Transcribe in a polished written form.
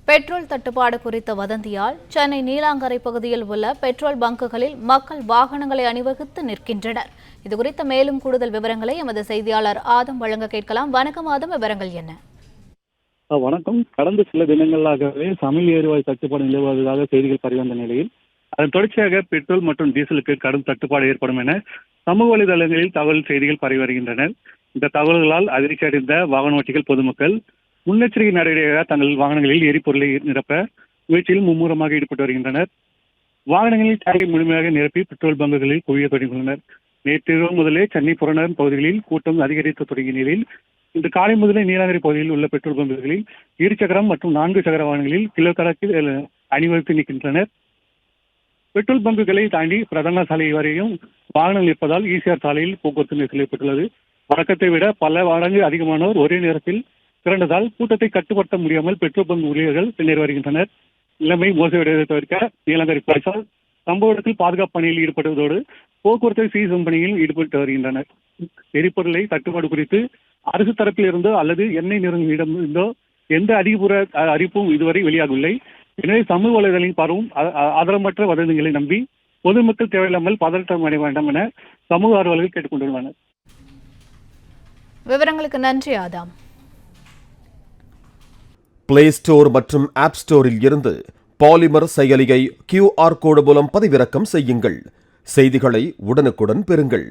Petrol தட்டுப்பாடு குறித்த வதந்தியால் சென்னை நீலாங்கரை பகுதியில் உள்ள பெட்ரோல் பங்குகளில் மக்கள் வாகனங்களை அணிவகுத்து நிற்கின்றனர். இதுகுறித்த மேலும் கூடுதல் விவரங்களை எமது செய்தியாளர் ஆதம் வழங்க கேட்கலாம். வணக்கம் ஆதம், விவரங்கள் என்ன? வணக்கம். கடந்த சில தினங்களாகவே சமையல் எரிவாயு தட்டுப்பாடு நிலவுவதாக செய்திகள் பரவிவந்த நிலையில் அதன் தொடர்ச்சியாக பெட்ரோல் மற்றும் டீசலுக்கு கடும் தட்டுப்பாடு ஏற்படும் என சமூக வலைதளங்களில் தகவல் செய்திகள் பரவி வருகின்றன. இந்த தகவல்களால் அதிர்ச்சி அடைந்த வாகன ஓட்டிகள் பொதுமக்கள் முன்னெச்சரிக்கை நடவடிக்கையாக தங்கள் வாகனங்களில் எரிபொருளை நிரப்ப முயற்சியில் மும்முரமாக ஈடுபட்டு வருகின்றனர். வாகனங்களில் டேங்கை முழுமையாக நிரப்பி பெட்ரோல் பங்குகளில் குவிய தொடங்கியுள்ளனர். நேற்று முதலே சென்னை புறநகர் பகுதிகளில் கூட்டம் அதிகரித்து தொடங்கிய நிலையில் இன்று காலை முதலே நீலாங்கரை பகுதியில் உள்ள பெட்ரோல் பங்குகளில் இருசக்கரம் மற்றும் 4 சக்கர வாகனங்களில் கிலோ கணக்கில் அணிவகுத்து நிற்கின்றனர். பெட்ரோல் பங்குகளை தாண்டி பிரதான சாலை வரையும் வாகனங்கள் இருப்பதால் ஈசிஆர் சாலையில் போக்குவரத்து நெரிசல் ஏற்பட்டுள்ளது. வழக்கத்தை விட பல மடங்கு அதிகமானோர் ஒரே நேரத்தில் திரண்டதால் கூட்டத்தை கட்டுப்படுத்த முடியாமல் பெட்ரோல் பங்கு ஊழியர்கள் பின்னர் வருகின்றனர். நிலைமை மோசமடைவதை தவிர்க்க நீலாங்கரை போலீசார் சம்பவ இடத்தில் பாதுகாப்பு பணியில் ஈடுபடுவதோடு போக்குவரத்தை சீசும் பணியில் ஈடுபட்டு வருகின்றனர். எரிபொருளை தட்டுப்பாடு குறித்து அரசு தரப்பில் இருந்தோ அல்லது எண்ணெய் நிறுவனங்களிடம் இருந்தோ எந்த அதிகபூர்வ அறிவிப்பும் இதுவரை வெளியாகவில்லை. எனவே சமூக வலைதளங்களில் பரவும் ஆதரவற்ற வதந்திகளை நம்பி பொதுமக்கள் தேவையில்லாமல் பதற்றம் அடைய வேண்டாம் என சமூக ஆர்வலர்கள் கேட்டுக்கொண்டுள்ளனர். விவரங்களுக்கு நன்றி ஆதாம். பிளே ஸ்டோர் மற்றும் ஆப் ஸ்டோரில் இருந்து பாலிமர் செயலியை QR கோடு மூலம் பதிவிறக்கம் செய்யுங்கள். செய்திகளை உடனுக்குடன் பெறுங்கள்.